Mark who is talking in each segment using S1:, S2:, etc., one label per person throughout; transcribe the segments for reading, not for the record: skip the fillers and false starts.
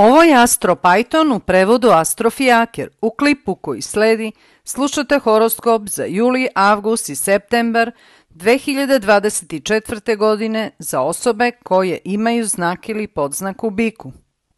S1: Ovo je Astro Python u prevodu Astrofijaker. U klipu koji sledi slušate horoskop za juli, avgust i septembar 2024. godine za osobe koje imaju znak ili podznak u biku.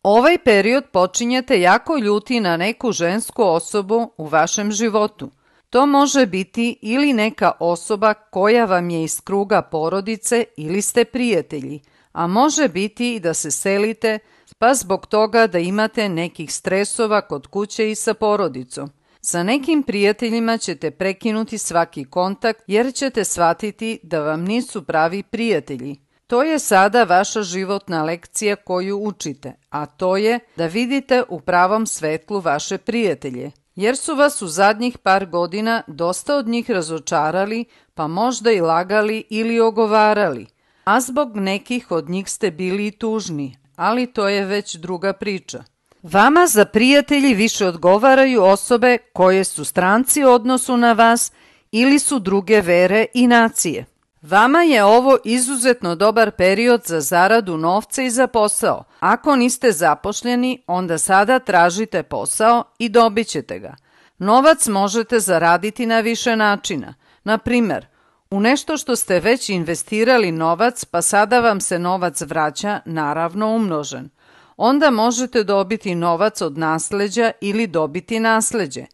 S1: Ovaj period počinjete jako ljuti na neku žensku osobu u vašem životu. To može biti ili neka osoba koja vam je iz kruga porodice ili ste prijatelji, a može biti i da se selite, pa zbog toga da imate nekih stresova kod kuće i sa porodicom. Sa nekim prijateljima ćete prekinuti svaki kontakt jer ćete shvatiti da vam nisu pravi prijatelji. To je sada vaša životna lekcija koju učite, a to je da vidite u pravom svetlu vaše prijatelje, jer su vas u zadnjih par godina dosta od njih razočarali, pa možda i lagali ili ogovarali, a zbog nekih od njih ste bili i tužni, ali to je već druga priča. Vama za prijatelji više odgovaraju osobe koje su stranci u odnosu na vas ili su druge vere i nacije. Vama je ovo izuzetno dobar period za zaradu novca i za posao. Ako niste zaposleni, onda sada tražite posao i dobit ćete ga. Novac možete zaraditi na više načina. Na primer, u nešto što ste već investirali novac, pa sada vam se novac vraća, naravno umnožen. Onda možete dobiti novac od nasleđa ili dobiti nasleđe.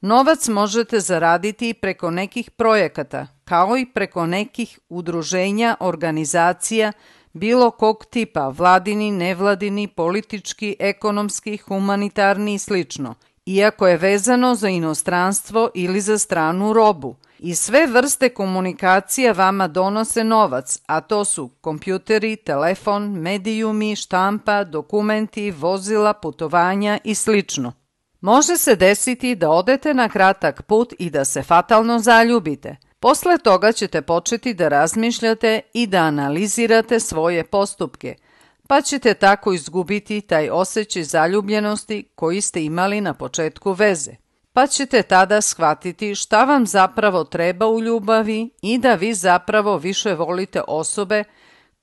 S1: Novac možete zaraditi i preko nekih projekata, kao i preko nekih udruženja, organizacija, bilo kog tipa, vladini, nevladini, politički, ekonomski, humanitarni i slično, iako je vezano za inostranstvo ili za stranu robu. I sve vrste komunikacija vama donose novac, a to su kompjuteri, telefon, medijumi, štampa, dokumenti, vozila, putovanja i slično. Može se desiti da odete na kratak put i da se fatalno zaljubite. Posle toga ćete početi da razmišljate i da analizirate svoje postupke, pa ćete tako izgubiti taj osjećaj zaljubljenosti koji ste imali na početku veze. Pa ćete tada shvatiti šta vam zapravo treba u ljubavi i da vi zapravo više volite osobe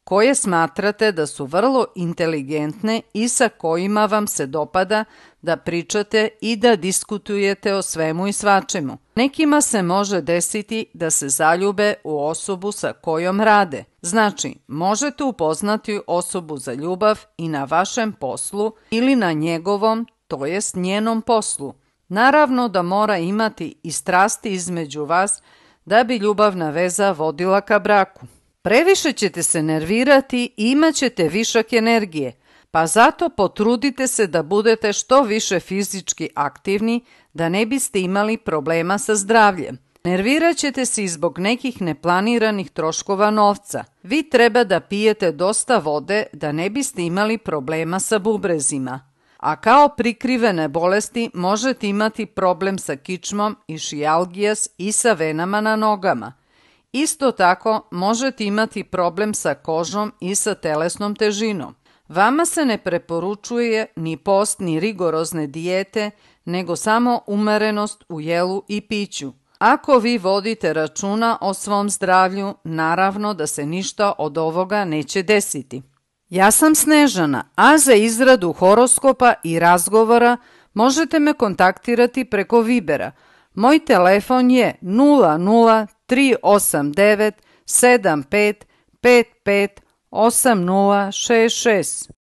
S1: koje smatrate da su vrlo inteligentne i sa kojima vam se dopada da pričate i da diskutujete o svemu i svačemu. Nekima se može desiti da se zaljube u osobu sa kojom rade. Znači, možete upoznati osobu za ljubav i na vašem poslu ili na njegovom, to jest njenom poslu. Naravno da mora imati i strasti između vas da bi ljubavna veza vodila ka braku. Previše ćete se nervirati i imat ćete višak energije, pa zato potrudite se da budete što više fizički aktivni da ne biste imali problema sa zdravljem. Nervirat ćete se i zbog nekih neplaniranih troškova novca. Vi treba da pijete dosta vode da ne biste imali problema sa bubrezima. A kao prikrivene bolesti možete imati problem sa kičmom i šijalgijas i sa venama na nogama. Isto tako možete imati problem sa kožom i sa telesnom težinom. Vama se ne preporučuje ni post ni rigorozne dijete, nego samo umerenost u jelu i piću. Ako vi vodite računa o svom zdravlju, naravno da se ništa od ovoga neće desiti. Ja sam Snežana, a za izradu horoskopa i razgovora možete me kontaktirati preko Vibera. Moj telefon je 00389 75 55 8066.